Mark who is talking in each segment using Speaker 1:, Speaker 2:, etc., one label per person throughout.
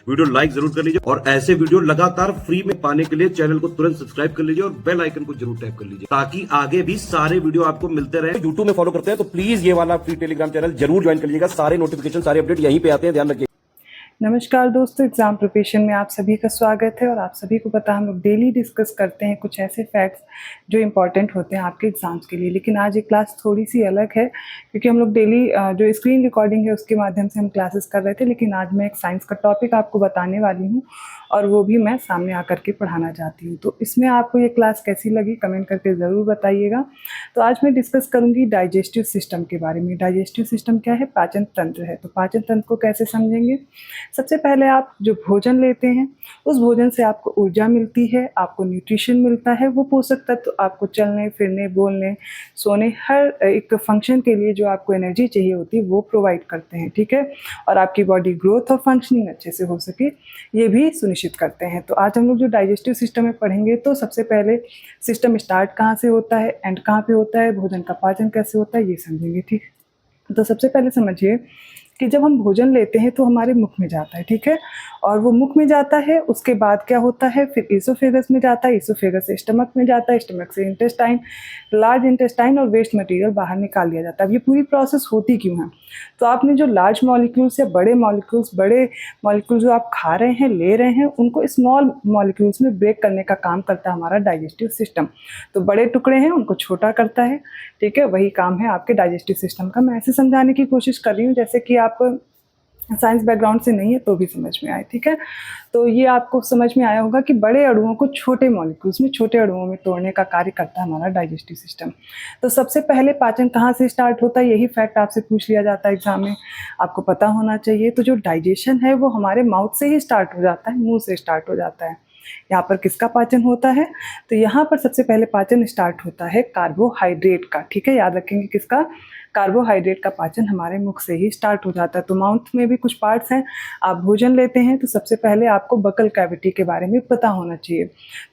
Speaker 1: Video like जरूर कर लीजिए और ऐसे वीडियो लगातार फ्री में पाने के लिए चैनल को तुरंत सब्सक्राइब कर लीजिए और बेल आइकन को जरूर टैप कर लीजिए ताकि आगे भी सारे वीडियो आपको मिलते रहे। यूट्यूब में फॉलो करते हैं तो प्लीज ये वाला फ्री टेलीग्राम चैनल जरूर ज्वाइन कर लीजिएगा। सारे नोटिफिकेशन सारे अपडेट यहीं पे आते हैं, ध्यान रखिए।
Speaker 2: नमस्कार दोस्तों, एग्ज़ाम प्रिपरेशन में आप सभी का स्वागत है। और आप सभी को पता है हम लोग डेली डिस्कस करते हैं कुछ ऐसे फैक्ट्स जो इम्पॉर्टेंट होते हैं आपके एग्ज़ाम्स के लिए। लेकिन आज ये क्लास थोड़ी सी अलग है क्योंकि हम लोग डेली जो स्क्रीन रिकॉर्डिंग है उसके माध्यम से हम क्लासेस कर रहे थे, लेकिन आज मैं एक साइंस का टॉपिक आपको बताने वाली हूँ और वो भी मैं सामने आकर के पढ़ाना चाहती हूँ। तो इसमें आपको ये क्लास कैसी लगी कमेंट करके ज़रूर बताइएगा। तो आज मैं डिस्कस करूँगी डाइजेस्टिव सिस्टम के बारे में। डाइजेस्टिव सिस्टम क्या है? पाचन तंत्र है। तो पाचन तंत्र को कैसे समझेंगे? सबसे पहले आप जो भोजन लेते हैं उस भोजन से आपको ऊर्जा मिलती है, आपको न्यूट्रिशन मिलता है। वो पोषक तत्व आपको चलने फिरने, बोलने, सोने, हर एक फंक्शन के लिए जो आपको एनर्जी चाहिए होती है वो प्रोवाइड करते हैं, ठीक है। और आपकी बॉडी ग्रोथ और फंक्शनिंग अच्छे से हो सके ये भी सुनिश्चित करते हैं। तो आज हम लोग जो डाइजेस्टिव सिस्टम में पढ़ेंगे तो सबसे पहले सिस्टम स्टार्ट कहाँ से होता है, एंड कहाँ पे होता है, भोजन का पाचन कैसे होता है, ये समझेंगे, ठीक। तो सबसे पहले समझिए कि जब हम भोजन लेते हैं तो हमारे मुख में जाता है, ठीक है। और वो मुख में जाता है, उसके बाद क्या होता है, फिर ईसोफेगस में जाता है, ईसोफेगस से स्टमक में जाता है, स्टमक से इंटेस्टाइन, लार्ज इंटेस्टाइन और वेस्ट मटेरियल बाहर निकाल लिया जाता है। अब ये पूरी प्रोसेस होती क्यों है? तो आपने जो लार्ज मॉलिक्यूल्स या बड़े मॉलिक्यूल्स जो आप खा रहे हैं, ले रहे हैं, उनको स्मॉल मॉलिक्यूल्स में ब्रेक करने का काम करता है हमारा डाइजेस्टिव सिस्टम। तो बड़े टुकड़े हैं उनको छोटा करता है, ठीक है। वही काम है आपके डाइजेस्टिव सिस्टम का। मैं ऐसे समझाने की कोशिश कर रही हूँ जैसे कि आप साइंस बैकग्राउंड से नहीं है तो भी समझ में आए, ठीक है। तो ये आपको समझ में आया होगा कि बड़े अणुओं को छोटे मॉलिक्यूल्स में, छोटे अणुओं में तोड़ने का कार्य करता है हमारा डाइजेस्टिव सिस्टम। तो सबसे पहले पाचन कहाँ से स्टार्ट होता है, यही फैक्ट आपसे पूछ लिया जाता है एग्जाम में, आपको पता होना चाहिए। तो जो डाइजेशन है वो हमारे माउथ से ही स्टार्ट हो जाता है, मुंह से स्टार्ट हो जाता है। यहाँ पर किसका पाचन होता है? तो यहाँ पर सबसे पहले पाचन स्टार्ट होता है कार्बोहाइड्रेट का, ठीक है। याद रखेंगे किसका? कार्बोहाइड्रेट का पाचन हमारे मुख से ही स्टार्ट हो जाता है। तो माउथ में भी कुछ पार्ट्स हैं। आप भोजन लेते हैं तो सबसे पहले आपको बकल कैविटी के बारे में पता होना चाहिए।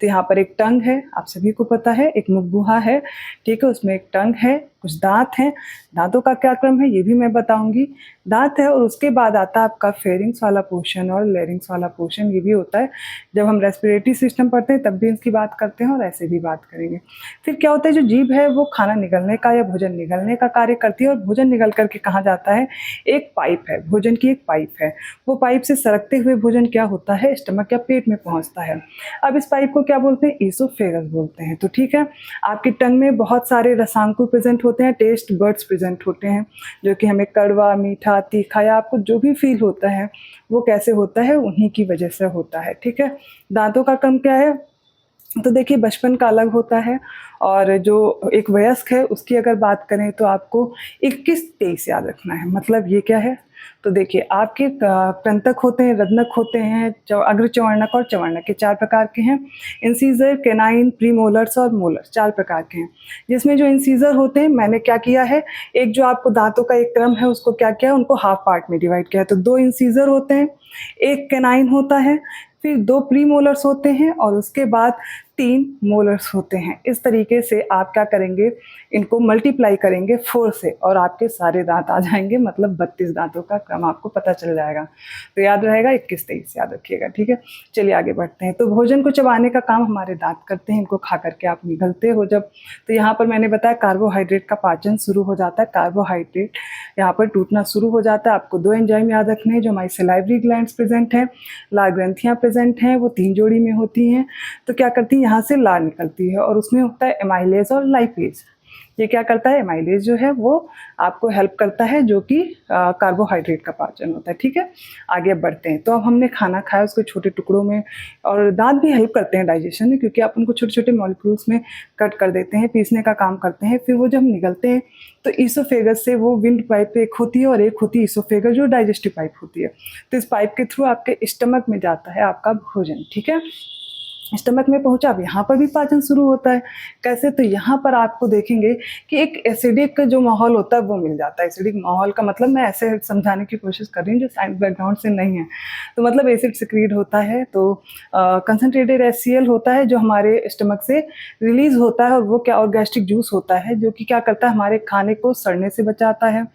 Speaker 2: तो यहाँ पर एक टंग है, आप सभी को पता है, एक मुख गुहा है, ठीक है, उसमें एक टंग है, कुछ दांत हैं। दांतों का क्या क्रम है ये भी मैं बताऊंगी। दांत है और उसके बाद आता है आपका फेरिंग्स वाला पोर्शन और लेरिंग्स वाला पोर्शन, ये भी होता है। जब हम रेस्पिरेटरी सिस्टम पढ़ते हैं तब भी इसकी बात करते हैं और ऐसे भी बात करेंगे। फिर क्या होता है, जो जीभ है वो खाना निगलने का या भोजन निगलने का कार्य करती है और भोजन निगल करके कहाँ जाता है? एक पाइप है, भोजन की एक पाइप है। वो पाइप से सरकते हुए भोजन क्या होता है? स्टमक या पेट में पहुँचता है। अब इस पाइप को क्या बोलते हैं? ईसोफेगस बोलते हैं। तो ठीक है, आपकी टंग में बहुत सारे रसांकुर प्रेजेंट होते हैं, टेस्ट बर्ड्स प्रेजेंट होते हैं, जो कि हमें कड़वा, मीठा, तीखा या आपको जो भी फील होता है वो कैसे होता है? उन्हीं की वजह से होता है, ठीक है। दांतों का क्रम क्या है? तो देखिए बचपन का अलग होता है और जो एक वयस्क है उसकी अगर बात करें तो आपको 21-23 याद रखना है। मतलब ये क्या है? तो देखिए आपके कृंतक होते हैं, रत्नक होते हैं, अग्र चवर्णक और चवर्णक के 4 प्रकार के हैं। इंसीजर, केनाइन, प्रीमोलर्स और मोलर्स 4 प्रकार के हैं। जिसमें जो इंसीजर होते हैं, मैंने क्या किया है, एक जो आपको दांतों का एक क्रम है उसको क्या किया है, उनको हाफ पार्ट में डिवाइड किया है। तो 2 इंसीजर होते हैं, 1 केनाइन होता है, फिर 2 प्रीमोलर्स होते हैं और उसके बाद 3 मोलर्स होते हैं। इस तरीके से आप क्या करेंगे, इनको मल्टीप्लाई करेंगे 4 से और आपके सारे दांत आ जाएंगे, मतलब 32 दांतों का क्रम आपको पता चल जाएगा। तो याद रहेगा 21-23 याद रखिएगा, ठीक है। चलिए आगे बढ़ते हैं। तो भोजन को चबाने का काम हमारे दांत करते हैं, इनको खा करके आप निगलते हो जब। तो यहाँ पर मैंने बताया कार्बोहाइड्रेट का पाचन शुरू हो जाता है। कार्बोहाइड्रेट यहाँ पर टूटना शुरू हो जाता है। आपको 2 एंजाइम याद रखने हैं जो हमारी सलाइवरी ग्लैंड्स प्रेजेंट हैं, लार ग्रंथियाँ प्रेजेंट हैं, वो 3 जोड़ी में होती हैं। तो क्या करती है, यहाँ से लार निकलती है और उसमें होता है एमाइलेज और लाइपेज। ये क्या करता है, एमाइलेज जो है वो आपको हेल्प करता है, जो कि कार्बोहाइड्रेट का पाचन होता है, ठीक है। आगे बढ़ते हैं। तो अब हमने खाना खाया उसको छोटे टुकड़ों में, और दांत भी हेल्प करते हैं डाइजेशन में क्योंकि आप उनको छोटे छोटे मॉलिक्यूल्स में कट कर देते हैं, पीसने का काम करते हैं। फिर वो जब हम निगलते हैं तो ईसोफेगस से वो विंड पाइप एक होती है और एक होती है ईसोफेगस जो डाइजेस्टिव पाइप होती है। तो इस पाइप के थ्रू आपके स्टमक में जाता है आपका भोजन, ठीक है। स्टमक में पहुंचा, अब यहाँ पर भी पाचन शुरू होता है। कैसे? तो यहाँ पर आपको देखेंगे कि एक एसिडिक जो माहौल होता है वो मिल जाता है। एसिडिक माहौल का मतलब मैं ऐसे समझाने की कोशिश कर रही हूँ जो साइंस बैकग्राउंड से नहीं है। तो मतलब एसिड सिक्रीट होता है, तो कंसनट्रेटेड HCl होता है जो हमारे स्टमक से रिलीज होता है, और वो क्या, और गैस्ट्रिक जूस होता है जो कि क्या करता है, हमारे खाने को सड़ने से बचाता है,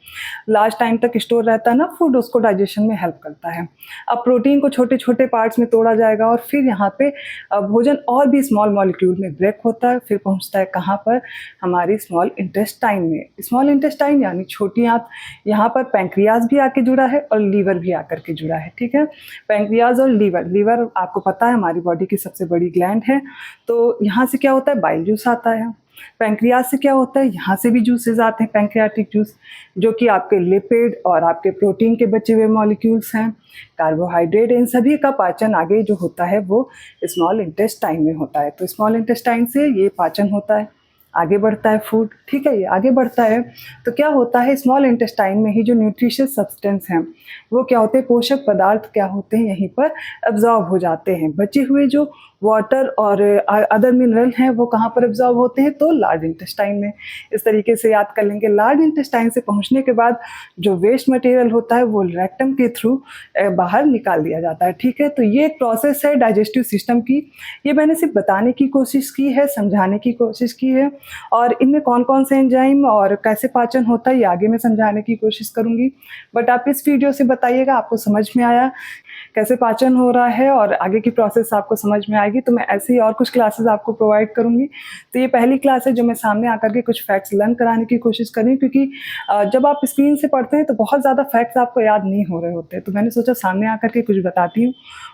Speaker 2: लास्ट टाइम तक स्टोर रहता है ना फूड, उसको डाइजेशन में हेल्प करता है। अब प्रोटीन को छोटे छोटे पार्ट्स में तोड़ा जाएगा और फिर यहाँ पे भोजन और भी स्मॉल मॉलिक्यूल में ब्रेक होता है, फिर पहुँचता है कहाँ पर, हमारी स्मॉल इंटेस्टाइन में। स्मॉल इंटेस्टाइन यानी छोटी आंत, यहाँ पर पैंक्रियाज भी आके जुड़ा है और लीवर भी आकर के जुड़ा है। ठीक है, पैंक्रियाज और लीवर आपको पता है हमारी बॉडी की सबसे बड़ी ग्लैंड है। तो यहाँ से क्या होता है, बाइल जूस आता है। पैंक्रियाज से क्या होता है, यहाँ से भी जूसेस आते हैं, पैंक्रियाटिक जूस, जो कि आपके लिपिड और आपके प्रोटीन के बचे हुए मॉलिक्यूल्स हैं, कार्बोहाइड्रेट, इन सभी का पाचन आगे जो होता है वो स्मॉल इंटेस्टाइन में होता है। तो स्मॉल इंटेस्टाइन से ये पाचन होता है, आगे बढ़ता है फूड। ठीक है, ये आगे बढ़ता है तो क्या होता है, स्मॉल इंटेस्टाइन में ही जो न्यूट्रिशियस सब्सटेंस हैं वो क्या होते हैं, पोषक पदार्थ क्या होते हैं, यहीं पर एब्जॉर्ब हो जाते हैं। बचे हुए जो वाटर और अदर मिनरल हैं वो कहाँ पर एब्जॉर्ब होते हैं, तो लार्ज इंटेस्टाइन में। इस तरीके से याद कर लेंगे, लार्ज इंटेस्टाइन से पहुँचने के बाद जो वेस्ट मटेरियल होता है वो रेक्टम के थ्रू बाहर निकाल दिया जाता है। ठीक है, तो ये एक प्रोसेस है डाइजेस्टिव सिस्टम की। ये मैंने सिर्फ बताने की कोशिश की है, समझाने की कोशिश की है, और इनमें कौन कौन से एंजाइम और कैसे पाचन होता है ये आगे मैं समझाने की कोशिश करूँगी। बट आप इस वीडियो से बताइएगा आपको समझ में आया कैसे पाचन हो रहा है, और आगे की प्रोसेस आपको समझ में आएगी। तो मैं ऐसे ही और कुछ क्लासेस आपको प्रोवाइड करूँगी। तो ये पहली क्लास है जो मैं सामने आकर के कुछ फैक्ट्स लर्न कराने की कोशिश कर रही हूँ, क्योंकि जब आप स्क्रीन से पढ़ते हैं तो बहुत ज़्यादा फैक्ट्स आपको याद नहीं हो रहे होते। तो मैंने सोचा सामने आकर के कुछ बताती हूँ,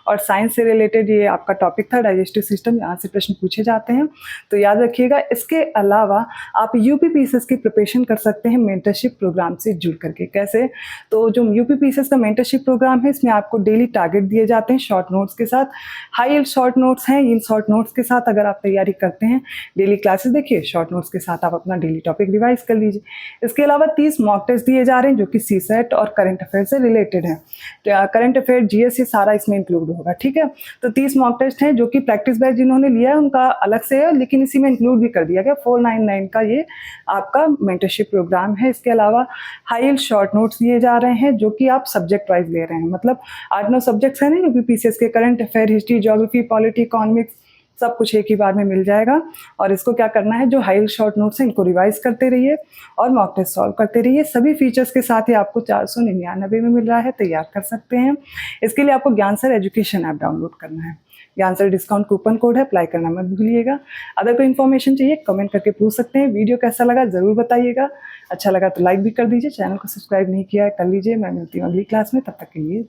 Speaker 2: और साइंस से रिलेटेड ये आपका टॉपिक था, डाइजेस्टिव सिस्टम, यहाँ से प्रश्न पूछे जाते हैं तो याद रखिएगा। इसके अलावा आप UPPCS की प्रिपरेशन कर सकते हैं मेंटरशिप प्रोग्राम से जुड़ करके। कैसे? तो जो UPPCS का मेंटरशिप प्रोग्राम है इसमें आपको डेली टारगेट दिए जाते हैं शॉर्ट नोट्स के साथ। हाई यील्ड शॉर्ट नोट्स हैं, इन शॉर्ट नोट्स के साथ अगर आप तैयारी करते हैं, डेली क्लासेस देखिए, शॉर्ट नोट्स के साथ आप अपना डेली टॉपिक रिवाइज कर लीजिए। इसके अलावा 30 मॉक टेस्ट दिए जा रहे हैं जो कि CSET और करंट अफेयर से रिलेटेड है। करंट अफेयर, GS ये सारा इसमें इंक्लूड होगा। ठीक है, तो 30 मॉक टेस्ट हैं जो कि प्रैक्टिस बैच जिन्होंने लिया है उनका अलग से है, लेकिन इसी में इंक्लूड भी कर दिया गया। 499 का ये आपका मेंटरशिप प्रोग्राम है। इसके अलावा हाई यील्ड शॉर्ट नोट्स दिए जा रहे हैं जो कि आप सब्जेक्ट वाइज ले रहे हैं, मतलब 8-9 सब्जेक्ट्स हैं ना UPPCS के, current affair, history, geography, polity, economics, सब कुछ एक ही बार में मिल जाएगा। और इसको क्या करना है, जो हाई यील्ड शॉर्ट नोट्स हैं इनको रिवाइज करते रहिए और मॉक टेस्ट सॉल्व करते रहिए। सभी फीचर्स के साथ ही आपको 499 में मिल रहा है, तैयार कर सकते हैं। इसके लिए आपको ज्ञानसर एजुकेशन ऐप डाउनलोड करना है। ज्ञानसर डिस्काउंट कूपन कोड है, अप्लाई करना मत भूलिएगा। अगर कोई इन्फॉर्मेशन चाहिए कमेंट करके पूछ सकते हैं। वीडियो कैसा लगा ज़रूर बताइएगा, अच्छा लगा तो लाइक भी कर दीजिए, चैनल को सब्सक्राइब नहीं किया है कर लीजिए। मैं मिलती हूँ अगली क्लास में, तब तक के लिए